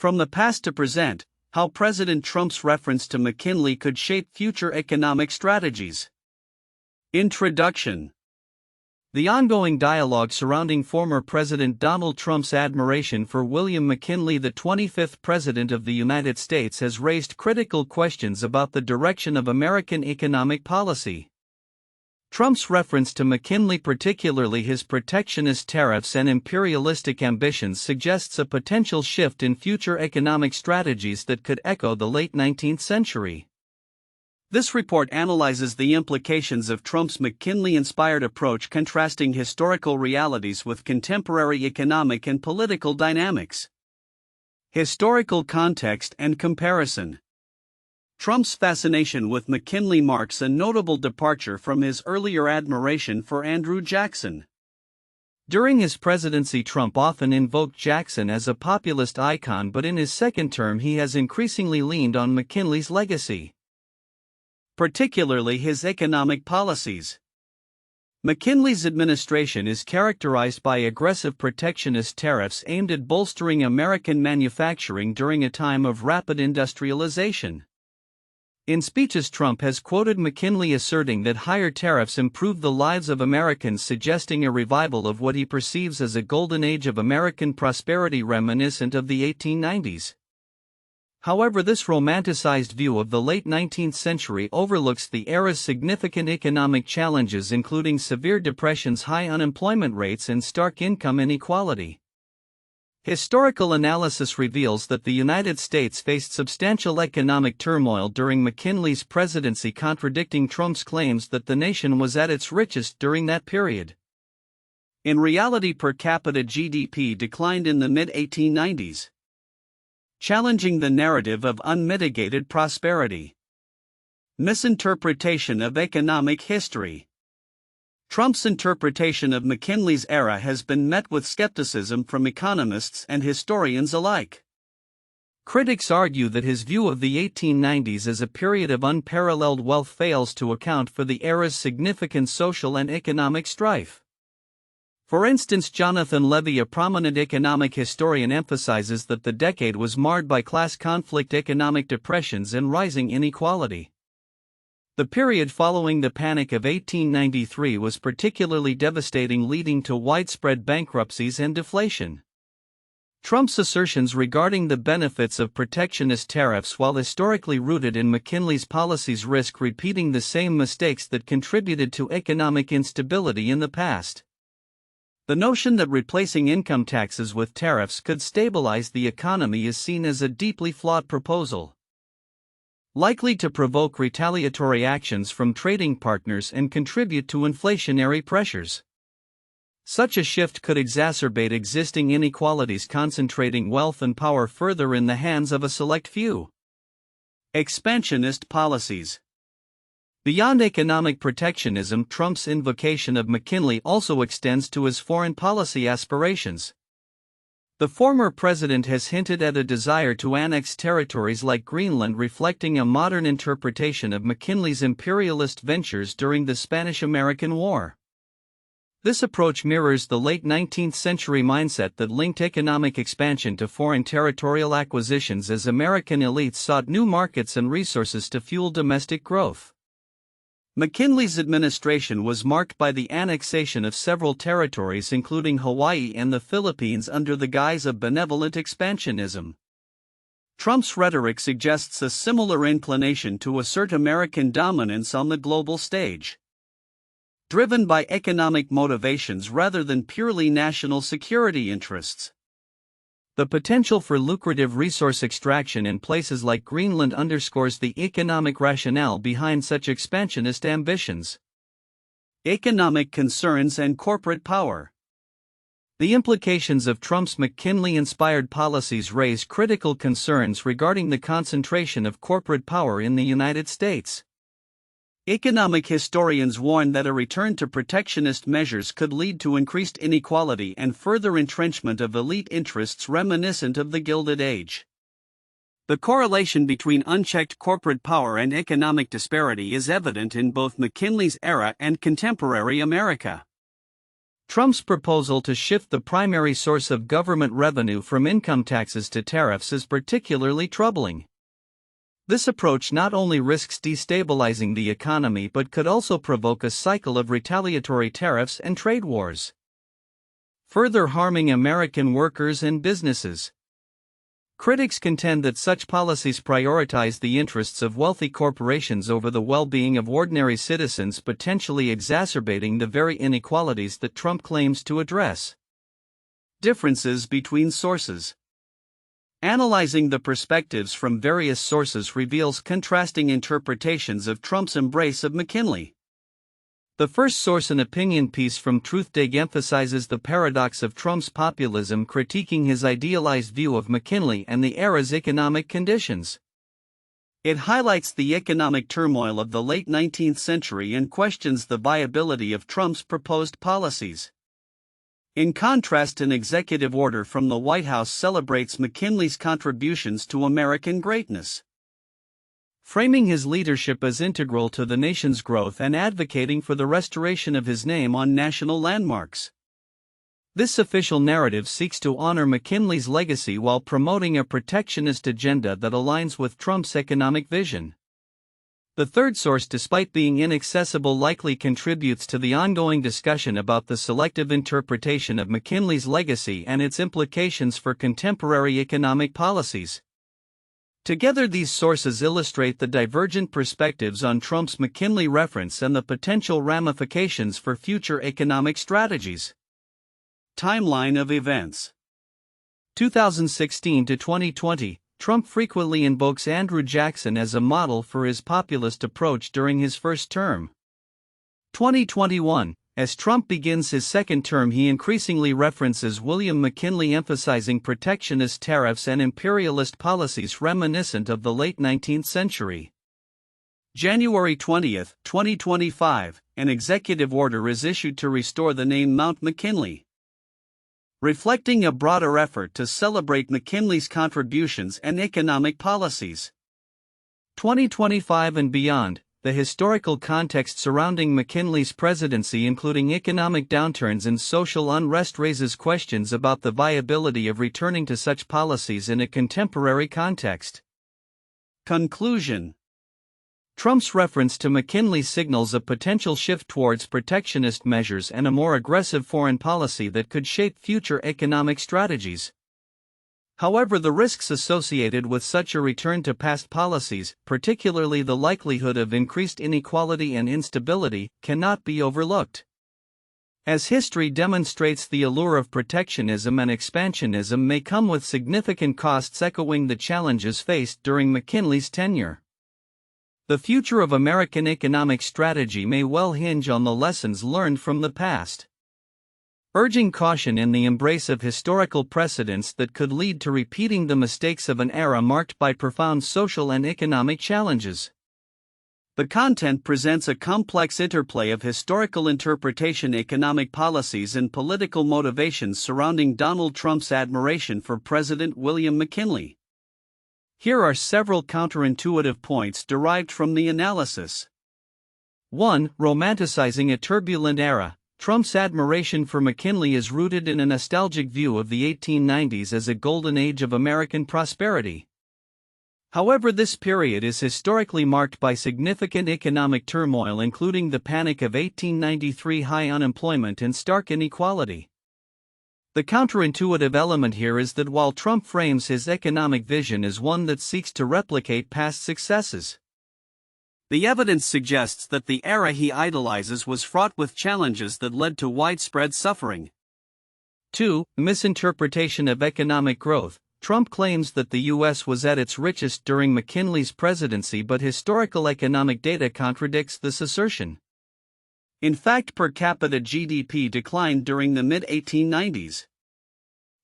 From the past to present, how President Trump's reference to McKinley could shape future economic strategies. Introduction. The ongoing dialogue surrounding former President Donald Trump's admiration for William McKinley, the 25th President of the United States, has raised critical questions about the direction of American economic policy. Trump's reference to McKinley, particularly his protectionist tariffs and imperialistic ambitions, suggests a potential shift in future economic strategies that could echo the late 19th century. This report analyzes the implications of Trump's McKinley-inspired approach, contrasting historical realities with contemporary economic and political dynamics. Historical context and comparison. Trump's fascination with McKinley marks a notable departure from his earlier admiration for Andrew Jackson. During his presidency, Trump often invoked Jackson as a populist icon, but in his second term he has increasingly leaned on McKinley's legacy, particularly his economic policies. McKinley's administration is characterized by aggressive protectionist tariffs aimed at bolstering American manufacturing during a time of rapid industrialization. In speeches, Trump has quoted McKinley asserting that higher tariffs improve the lives of Americans, suggesting a revival of what he perceives as a golden age of American prosperity reminiscent of the 1890s. However, this romanticized view of the late 19th century overlooks the era's significant economic challenges, including severe depressions, high unemployment rates, and stark income inequality. Historical analysis reveals that the United States faced substantial economic turmoil during McKinley's presidency, contradicting Trump's claims that the nation was at its richest during that period. In reality, per capita GDP declined in the mid-1890s, challenging the narrative of unmitigated prosperity. Misinterpretation of economic history. Trump's interpretation of McKinley's era has been met with skepticism from economists and historians alike. Critics argue that his view of the 1890s as a period of unparalleled wealth fails to account for the era's significant social and economic strife. For instance, Jonathan Levy, a prominent economic historian, emphasizes that the decade was marred by class conflict, economic depressions, and rising inequality. The period following the Panic of 1893 was particularly devastating, leading to widespread bankruptcies and deflation. Trump's assertions regarding the benefits of protectionist tariffs, while historically rooted in McKinley's policies, risk repeating the same mistakes that contributed to economic instability in the past. The notion that replacing income taxes with tariffs could stabilize the economy is seen as a deeply flawed proposal, likely to provoke retaliatory actions from trading partners and contribute to inflationary pressures. Such a shift could exacerbate existing inequalities, concentrating wealth and power further in the hands of a select few. Expansionist policies. Beyond economic protectionism, Trump's invocation of McKinley also extends to his foreign policy aspirations. The former president has hinted at a desire to annex territories like Greenland, reflecting a modern interpretation of McKinley's imperialist ventures during the Spanish-American War. This approach mirrors the late 19th century mindset that linked economic expansion to foreign territorial acquisitions as American elites sought new markets and resources to fuel domestic growth. McKinley's administration was marked by the annexation of several territories, including Hawaii and the Philippines, under the guise of benevolent expansionism. Trump's rhetoric suggests a similar inclination to assert American dominance on the global stage, driven by economic motivations rather than purely national security interests. The potential for lucrative resource extraction in places like Greenland underscores the economic rationale behind such expansionist ambitions. Economic concerns and corporate power. The implications of Trump's McKinley-inspired policies raise critical concerns regarding the concentration of corporate power in the United States. Economic historians warn that a return to protectionist measures could lead to increased inequality and further entrenchment of elite interests reminiscent of the Gilded Age. The correlation between unchecked corporate power and economic disparity is evident in both McKinley's era and contemporary America. Trump's proposal to shift the primary source of government revenue from income taxes to tariffs is particularly troubling. This approach not only risks destabilizing the economy but could also provoke a cycle of retaliatory tariffs and trade wars, further harming American workers and businesses. Critics contend that such policies prioritize the interests of wealthy corporations over the well-being of ordinary citizens, potentially exacerbating the very inequalities that Trump claims to address. Differences between sources. Analyzing the perspectives from various sources reveals contrasting interpretations of Trump's embrace of McKinley. The first source, an opinion piece from Strateg, emphasizes the paradox of Trump's populism, critiquing his idealized view of McKinley and the era's economic conditions. It highlights the economic turmoil of the late 19th century and questions the viability of Trump's proposed policies. In contrast, an executive order from the White House celebrates McKinley's contributions to American greatness, framing his leadership as integral to the nation's growth and advocating for the restoration of his name on national landmarks. This official narrative seeks to honor McKinley's legacy while promoting a protectionist agenda that aligns with Trump's economic vision. The third source, despite being inaccessible, likely contributes to the ongoing discussion about the selective interpretation of McKinley's legacy and its implications for contemporary economic policies. Together, these sources illustrate the divergent perspectives on Trump's McKinley Reference and the potential ramifications for future economic strategies. Timeline of events. 2016 to 2020, Trump frequently invokes Andrew Jackson as a model for his populist approach during his first term. 2021, as Trump begins his second term, he increasingly references William McKinley, emphasizing protectionist tariffs and imperialist policies reminiscent of the late 19th century. January 20, 2025, an executive order is issued to restore the name Mount McKinley, reflecting a broader effort to celebrate McKinley's contributions and economic policies. 2025 and beyond, the historical context surrounding McKinley's presidency, including economic downturns and social unrest, raises questions about the viability of returning to such policies in a contemporary context. Conclusion. Trump's reference to McKinley signals a potential shift towards protectionist measures and a more aggressive foreign policy that could shape future economic strategies. However, the risks associated with such a return to past policies, particularly the likelihood of increased inequality and instability, cannot be overlooked. As history demonstrates, the allure of protectionism and expansionism may come with significant costs, echoing the challenges faced during McKinley's tenure. The future of American economic strategy may well hinge on the lessons learned from the past, urging caution in the embrace of historical precedents that could lead to repeating the mistakes of an era marked by profound social and economic challenges. The content presents a complex interplay of historical interpretation, economic policies, and political motivations surrounding Donald Trump's admiration for President William McKinley. Here are several counterintuitive points derived from the analysis. 1. Romanticizing a turbulent era. Trump's admiration for McKinley is rooted in a nostalgic view of the 1890s as a golden age of American prosperity. However, this period is historically marked by significant economic turmoil, including the Panic of 1893, high unemployment, and stark inequality. The counterintuitive element here is that while Trump frames his economic vision as one that seeks to replicate past successes, the evidence suggests that the era he idolizes was fraught with challenges that led to widespread suffering. 2. Misinterpretation of economic growth. Trump claims that the U.S. was at its richest during McKinley's presidency, but historical economic data contradicts this assertion. In fact, per capita GDP declined during the mid-1890s.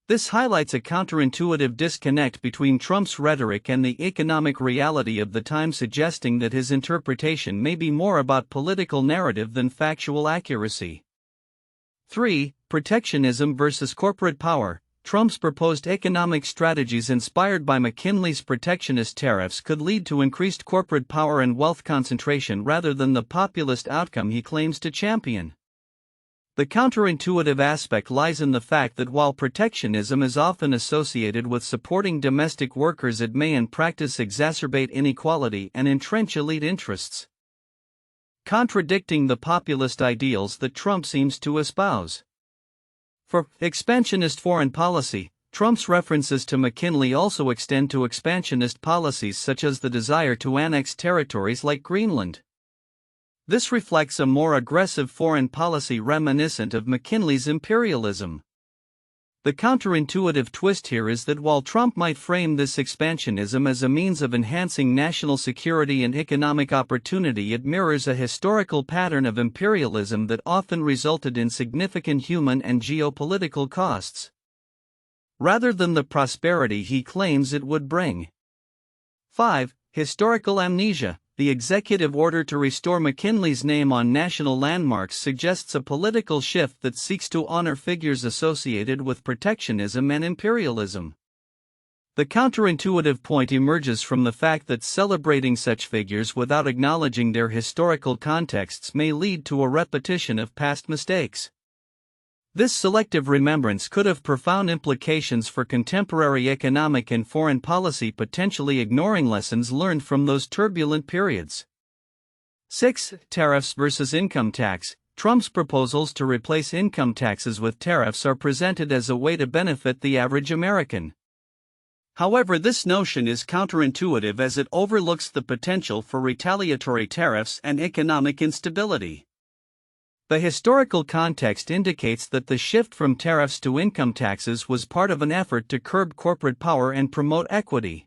This highlights a counterintuitive disconnect between Trump's rhetoric and the economic reality of the time, suggesting that his interpretation may be more about political narrative than factual accuracy. 3. Protectionism versus corporate power. Trump's proposed economic strategies inspired by McKinley's protectionist tariffs could lead to increased corporate power and wealth concentration rather than the populist outcome he claims to champion. The counterintuitive aspect lies in the fact that while protectionism is often associated with supporting domestic workers, it may in practice exacerbate inequality and entrench elite interests, contradicting the populist ideals that Trump seems to espouse. For expansionist foreign policy, Trump's references to McKinley also extend to expansionist policies such as the desire to annex territories like Greenland. This reflects a more aggressive foreign policy reminiscent of McKinley's imperialism. The counterintuitive twist here is that while Trump might frame this expansionism as a means of enhancing national security and economic opportunity, it mirrors a historical pattern of imperialism that often resulted in significant human and geopolitical costs, rather than the prosperity he claims it would bring. 5. Historical amnesia. The executive order to restore McKinley's name on national landmarks suggests a political shift that seeks to honor figures associated with protectionism and imperialism. The counterintuitive point emerges from the fact that celebrating such figures without acknowledging their historical contexts may lead to a repetition of past mistakes. This selective remembrance could have profound implications for contemporary economic and foreign policy, potentially ignoring lessons learned from those turbulent periods. 6. Tariffs versus income tax. Trump's proposals to replace income taxes with tariffs are presented as a way to benefit the average American. However, this notion is counterintuitive as it overlooks the potential for retaliatory tariffs and economic instability. The historical context indicates that the shift from tariffs to income taxes was part of an effort to curb corporate power and promote equity,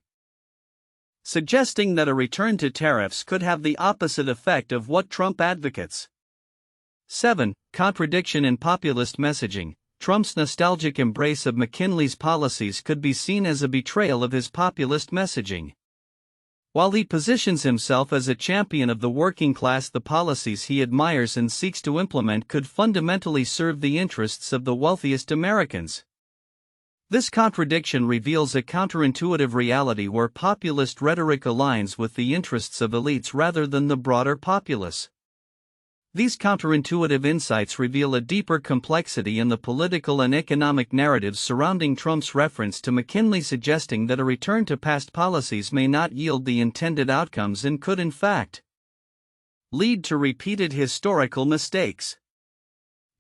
suggesting that a return to tariffs could have the opposite effect of what Trump advocates. 7. Contradiction in populist messaging. Trump's nostalgic embrace of McKinley's policies could be seen as a betrayal of his populist messaging. While he positions himself as a champion of the working class, the policies he admires and seeks to implement could fundamentally serve the interests of the wealthiest Americans. This contradiction reveals a counterintuitive reality where populist rhetoric aligns with the interests of elites rather than the broader populace. These counterintuitive insights reveal a deeper complexity in the political and economic narratives surrounding Trump's reference to McKinley, suggesting that a return to past policies may not yield the intended outcomes and could in fact lead to repeated historical mistakes.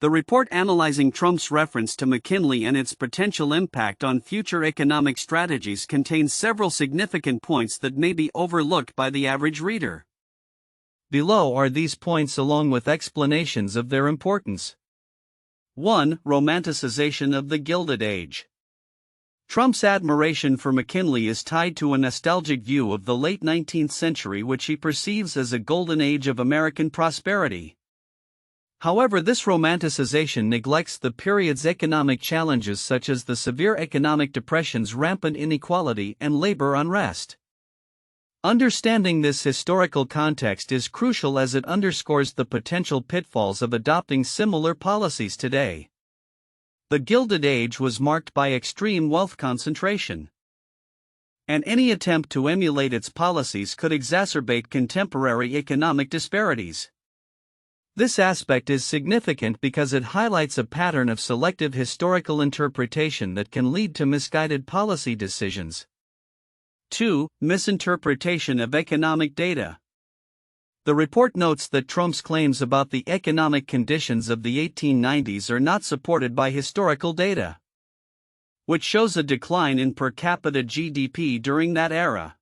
The report analyzing Trump's reference to McKinley and its potential impact on future economic strategies contains several significant points that may be overlooked by the average reader. Below are these points along with explanations of their importance. 1. Romanticization of the Gilded Age. Trump's admiration for McKinley is tied to a nostalgic view of the late 19th century, which he perceives as a golden age of American prosperity. However, this romanticization neglects the period's economic challenges such as the severe economic depressions, rampant inequality, and labor unrest. Understanding this historical context is crucial as it underscores the potential pitfalls of adopting similar policies today. The Gilded Age was marked by extreme wealth concentration, and any attempt to emulate its policies could exacerbate contemporary economic disparities. This aspect is significant because it highlights a pattern of selective historical interpretation that can lead to misguided policy decisions. 2. Misinterpretation of economic data. The report notes that Trump's claims about the economic conditions of the 1890s are not supported by historical data, which shows a decline in per capita GDP during that era.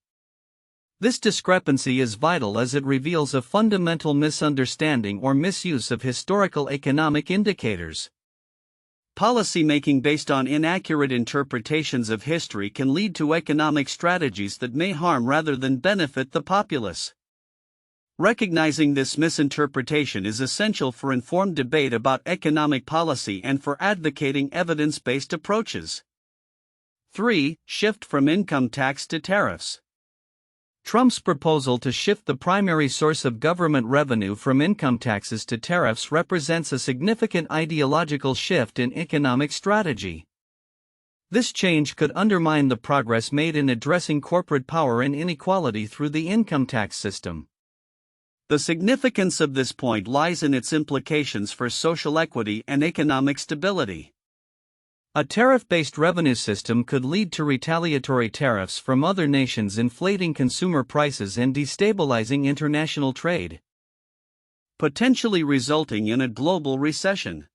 This discrepancy is vital as it reveals a fundamental misunderstanding or misuse of historical economic indicators. Policymaking based on inaccurate interpretations of history can lead to economic strategies that may harm rather than benefit the populace. Recognizing this misinterpretation is essential for informed debate about economic policy and for advocating evidence-based approaches. 3. Shift from income tax to tariffs. Trump's proposal to shift the primary source of government revenue from income taxes to tariffs represents a significant ideological shift in economic strategy. This change could undermine the progress made in addressing corporate power and inequality through the income tax system. The significance of this point lies in its implications for social equity and economic stability. A tariff-based revenue system could lead to retaliatory tariffs from other nations, inflating consumer prices and destabilizing international trade, potentially resulting in a global recession.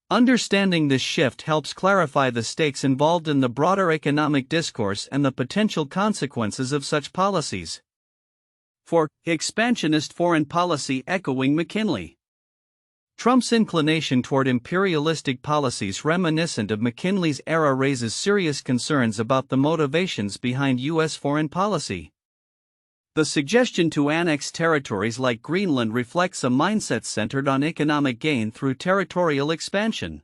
Understanding this shift helps clarify the stakes involved in the broader economic discourse and the potential consequences of such policies. 4. Expansionist foreign policy echoing McKinley. Trump's inclination toward imperialistic policies reminiscent of McKinley's era raises serious concerns about the motivations behind U.S. foreign policy. The suggestion to annex territories like Greenland reflects a mindset centered on economic gain through territorial expansion.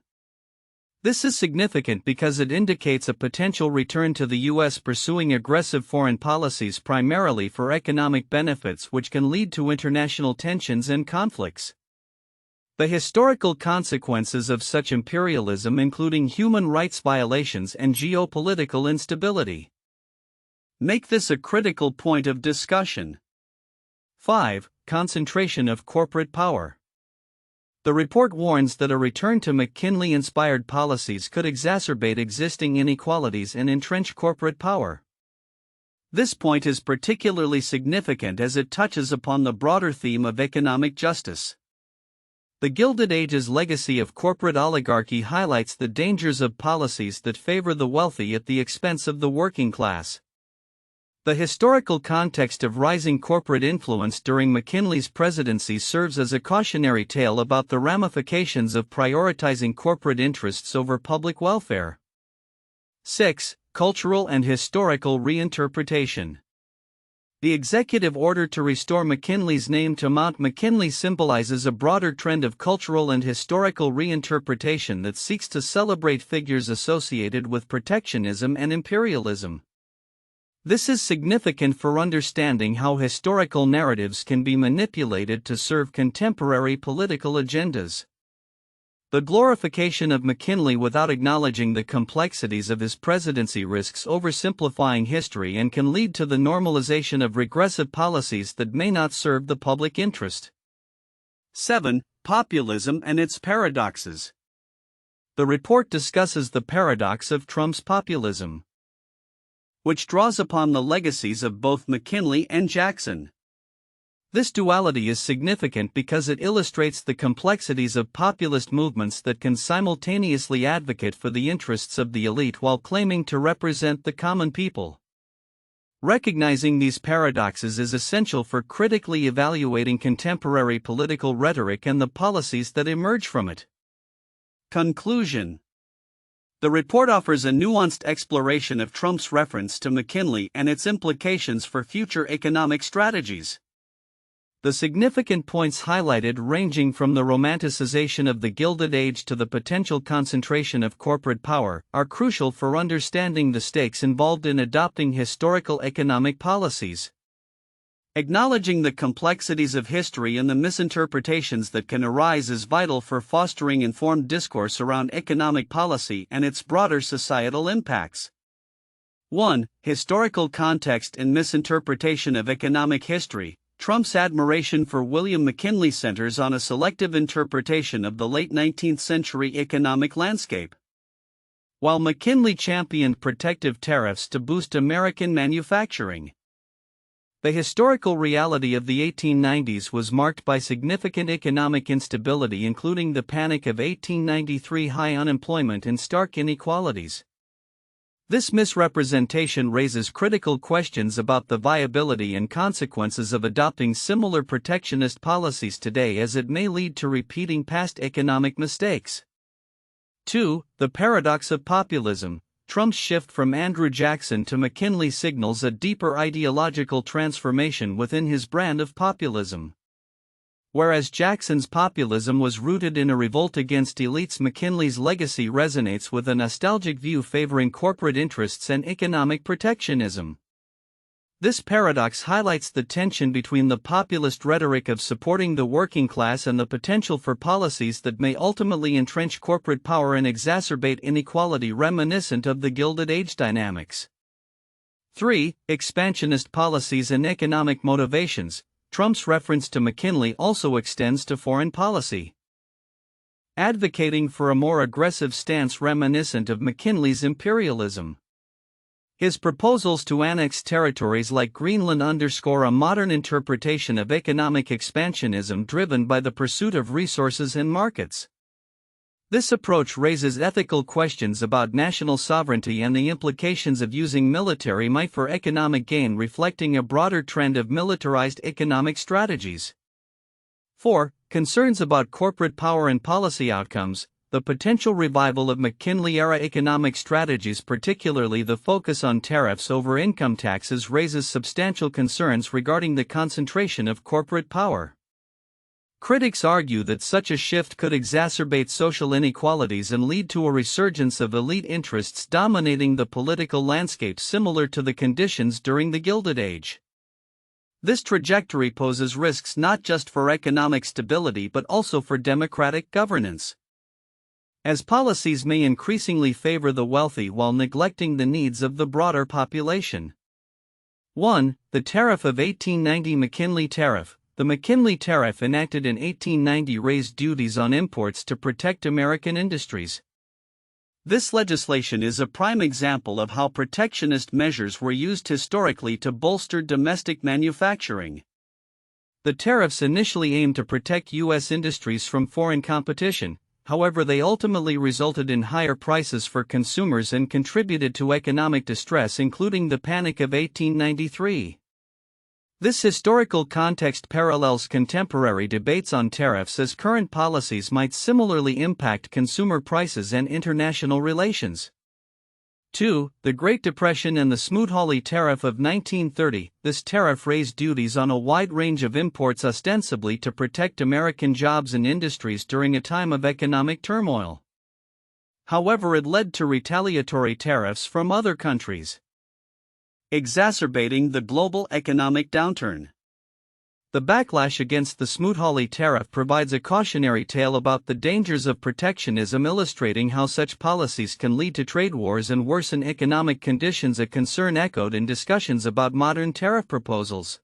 This is significant because it indicates a potential return to the U.S. pursuing aggressive foreign policies primarily for economic benefits, which can lead to international tensions and conflicts. The historical consequences of such imperialism, including human rights violations and geopolitical instability, make this a critical point of discussion. 5. Concentration of corporate power. The report warns that a return to McKinley-inspired policies could exacerbate existing inequalities and entrench corporate power. This point is particularly significant as it touches upon the broader theme of economic justice. The Gilded Age's legacy of corporate oligarchy highlights the dangers of policies that favor the wealthy at the expense of the working class. The historical context of rising corporate influence during McKinley's presidency serves as a cautionary tale about the ramifications of prioritizing corporate interests over public welfare. 6. Cultural and historical reinterpretation. The executive order to restore McKinley's name to Mount McKinley symbolizes a broader trend of cultural and historical reinterpretation that seeks to celebrate figures associated with protectionism and imperialism. This is significant for understanding how historical narratives can be manipulated to serve contemporary political agendas. The glorification of McKinley without acknowledging the complexities of his presidency risks oversimplifying history and can lead to the normalization of regressive policies that may not serve the public interest. 7. Populism and its paradoxes. The report discusses the paradox of Trump's populism, which draws upon the legacies of both McKinley and Jackson. This duality is significant because it illustrates the complexities of populist movements that can simultaneously advocate for the interests of the elite while claiming to represent the common people. Recognizing these paradoxes is essential for critically evaluating contemporary political rhetoric and the policies that emerge from it. Conclusion. The report offers a nuanced exploration of Trump's reference to McKinley and its implications for future economic strategies. The significant points highlighted, ranging from the romanticization of the Gilded Age to the potential concentration of corporate power, are crucial for understanding the stakes involved in adopting historical economic policies. Acknowledging the complexities of history and the misinterpretations that can arise is vital for fostering informed discourse around economic policy and its broader societal impacts. 1. Historical context and misinterpretation of economic history. Trump's admiration for William McKinley centers on a selective interpretation of the late 19th century economic landscape. While McKinley championed protective tariffs to boost American manufacturing, the historical reality of the 1890s was marked by significant economic instability, including the Panic of 1893, high unemployment, and stark inequalities. This misrepresentation raises critical questions about the viability and consequences of adopting similar protectionist policies today, as it may lead to repeating past economic mistakes. 2. The paradox of populism. Trump's shift from Andrew Jackson to McKinley signals a deeper ideological transformation within his brand of populism. Whereas Jackson's populism was rooted in a revolt against elites, McKinley's legacy resonates with a nostalgic view favoring corporate interests and economic protectionism. This paradox highlights the tension between the populist rhetoric of supporting the working class and the potential for policies that may ultimately entrench corporate power and exacerbate inequality, reminiscent of the Gilded Age dynamics. 3. Expansionist policies and economic motivations. Trump's reference to McKinley also extends to foreign policy. Advocating for a more aggressive stance reminiscent of McKinley's imperialism. His proposals to annex territories like Greenland underscore a modern interpretation of economic expansionism driven by the pursuit of resources and markets. This approach raises ethical questions about national sovereignty and the implications of using military might for economic gain, reflecting a broader trend of militarized economic strategies. 4. Concerns about corporate power and policy outcomes. The potential revival of McKinley-era economic strategies, particularly the focus on tariffs over income taxes, raises substantial concerns regarding the concentration of corporate power. Critics argue that such a shift could exacerbate social inequalities and lead to a resurgence of elite interests dominating the political landscape, similar to the conditions during the Gilded Age. This trajectory poses risks not just for economic stability but also for democratic governance, as policies may increasingly favor the wealthy while neglecting the needs of the broader population. 1. The Tariff of 1890. McKinley Tariff. The McKinley Tariff, enacted in 1890, raised duties on imports to protect American industries. This legislation is a prime example of how protectionist measures were used historically to bolster domestic manufacturing. The tariffs initially aimed to protect U.S. industries from foreign competition. However, they ultimately resulted in higher prices for consumers and contributed to economic distress, including the Panic of 1893. This historical context parallels contemporary debates on tariffs, as current policies might similarly impact consumer prices and international relations. 2. The Great Depression and the Smoot-Hawley Tariff of 1930. This tariff raised duties on a wide range of imports, ostensibly to protect American jobs and industries during a time of economic turmoil. However, it led to retaliatory tariffs from other countries, exacerbating the global economic downturn. The backlash against the Smoot-Hawley tariff provides a cautionary tale about the dangers of protectionism, illustrating how such policies can lead to trade wars and worsen economic conditions, a concern echoed in discussions about modern tariff proposals.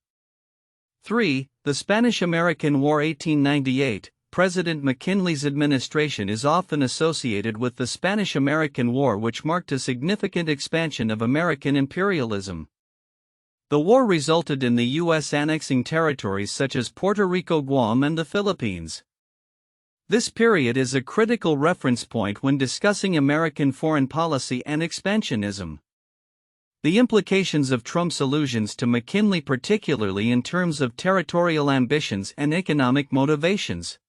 3. The Spanish-American War 1898. President McKinley's administration is often associated with the Spanish-American War, which marked a significant expansion of American imperialism. The war resulted in the U.S. annexing territories such as Puerto Rico, Guam, and the Philippines. This period is a critical reference point when discussing American foreign policy and expansionism. The implications of Trump's allusions to McKinley, particularly in terms of territorial ambitions and economic motivations,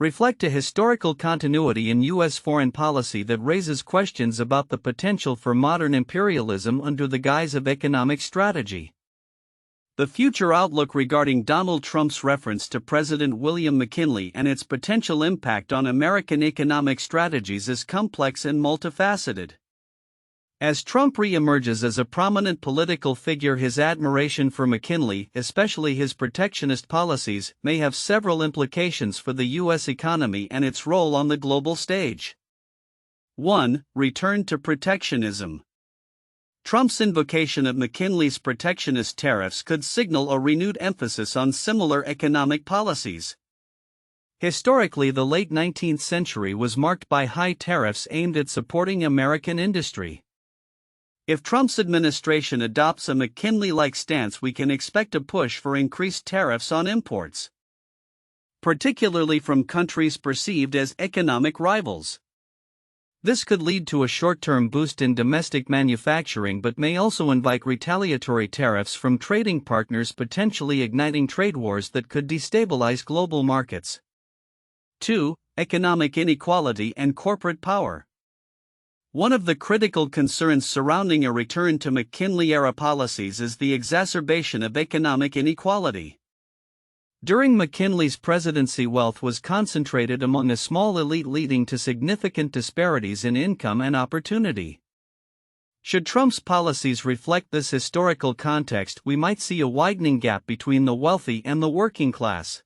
reflect a historical continuity in U.S. foreign policy that raises questions about the potential for modern imperialism under the guise of economic strategy. The future outlook regarding Donald Trump's reference to President William McKinley and its potential impact on American economic strategies is complex and multifaceted. As Trump re-emerges as a prominent political figure, his admiration for McKinley, especially his protectionist policies, may have several implications for the U.S. economy and its role on the global stage. 1. Return to protectionism. Trump's invocation of McKinley's protectionist tariffs could signal a renewed emphasis on similar economic policies. Historically, the late 19th century was marked by high tariffs aimed at supporting American industry. If Trump's administration adopts a McKinley-like stance, we can expect a push for increased tariffs on imports, particularly from countries perceived as economic rivals. This could lead to a short-term boost in domestic manufacturing but may also invite retaliatory tariffs from trading partners, potentially igniting trade wars that could destabilize global markets. 2. Economic inequality and corporate power. One of the critical concerns surrounding a return to McKinley-era policies is the exacerbation of economic inequality. During McKinley's presidency, wealth was concentrated among a small elite, leading to significant disparities in income and opportunity. Should Trump's policies reflect this historical context, we might see a widening gap between the wealthy and the working class.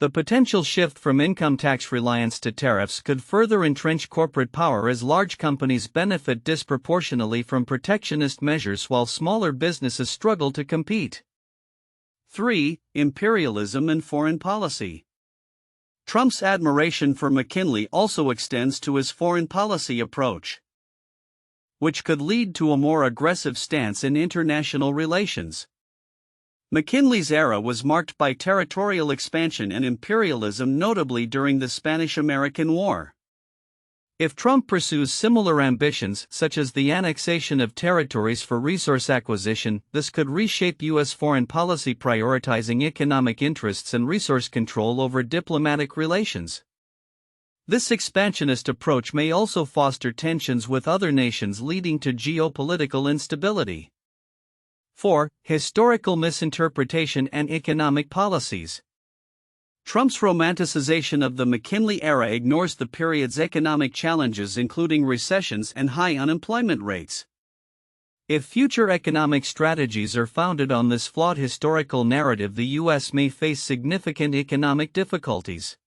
The potential shift from income tax reliance to tariffs could further entrench corporate power, as large companies benefit disproportionately from protectionist measures while smaller businesses struggle to compete. 3. Imperialism and foreign policy. Trump's admiration for McKinley also extends to his foreign policy approach, which could lead to a more aggressive stance in international relations. McKinley's era was marked by territorial expansion and imperialism, notably during the Spanish-American War. If Trump pursues similar ambitions, such as the annexation of territories for resource acquisition, this could reshape U.S. foreign policy, prioritizing economic interests and resource control over diplomatic relations. This expansionist approach may also foster tensions with other nations, leading to geopolitical instability. 4. Historical misinterpretation and economic policies. Trump's romanticization of the McKinley era ignores the period's economic challenges, including recessions and high unemployment rates. If future economic strategies are founded on this flawed historical narrative, the U.S. may face significant economic difficulties.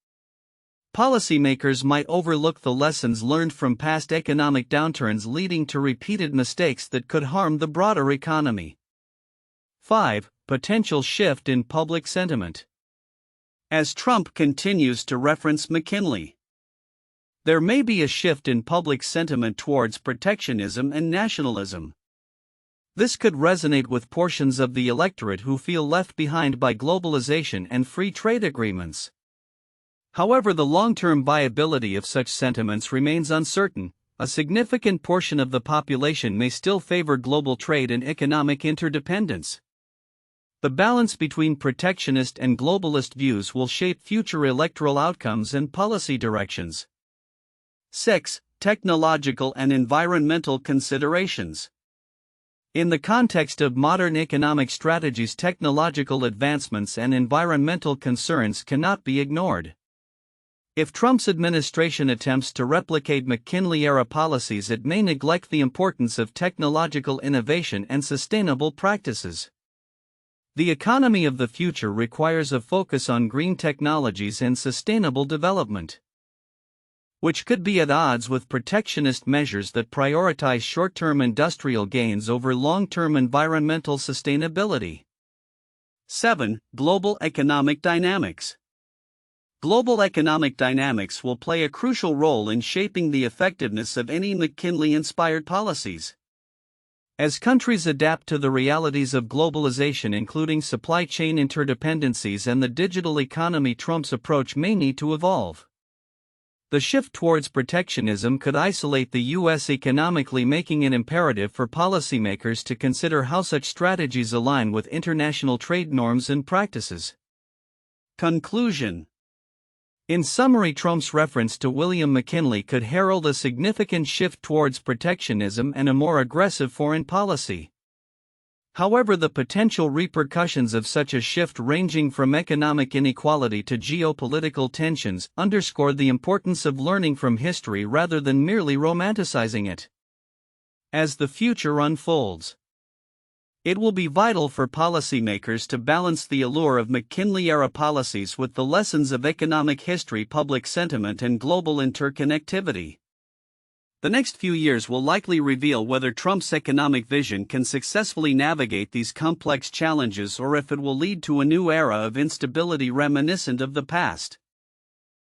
Policymakers might overlook the lessons learned from past economic downturns, leading to repeated mistakes that could harm the broader economy. 5. Potential shift in public sentiment. As Trump continues to reference McKinley, there may be a shift in public sentiment towards protectionism and nationalism. This could resonate with portions of the electorate who feel left behind by globalization and free trade agreements. However, the long-term viability of such sentiments remains uncertain. A significant portion of the population may still favor global trade and economic interdependence. The balance between protectionist and globalist views will shape future electoral outcomes and policy directions. 6. Technological and environmental considerations. In the context of modern economic strategies, technological advancements and environmental concerns cannot be ignored. If Trump's administration attempts to replicate McKinley-era policies, it may neglect the importance of technological innovation and sustainable practices. The economy of the future requires a focus on green technologies and sustainable development, which could be at odds with protectionist measures that prioritize short-term industrial gains over long-term environmental sustainability. 7. Global economic dynamics. Global economic dynamics will play a crucial role in shaping the effectiveness of any McKinley-inspired policies. As countries adapt to the realities of globalization, including supply chain interdependencies and the digital economy, Trump's approach may need to evolve. The shift towards protectionism could isolate the U.S. economically, making it imperative for policymakers to consider how such strategies align with international trade norms and practices. Conclusion. In summary, Trump's reference to William McKinley could herald a significant shift towards protectionism and a more aggressive foreign policy. However, the potential repercussions of such a shift, ranging from economic inequality to geopolitical tensions, underscore the importance of learning from history rather than merely romanticizing it. As the future unfolds, it will be vital for policymakers to balance the allure of McKinley-era policies with the lessons of economic history, public sentiment, and global interconnectivity. The next few years will likely reveal whether Trump's economic vision can successfully navigate these complex challenges, or if it will lead to a new era of instability reminiscent of the past.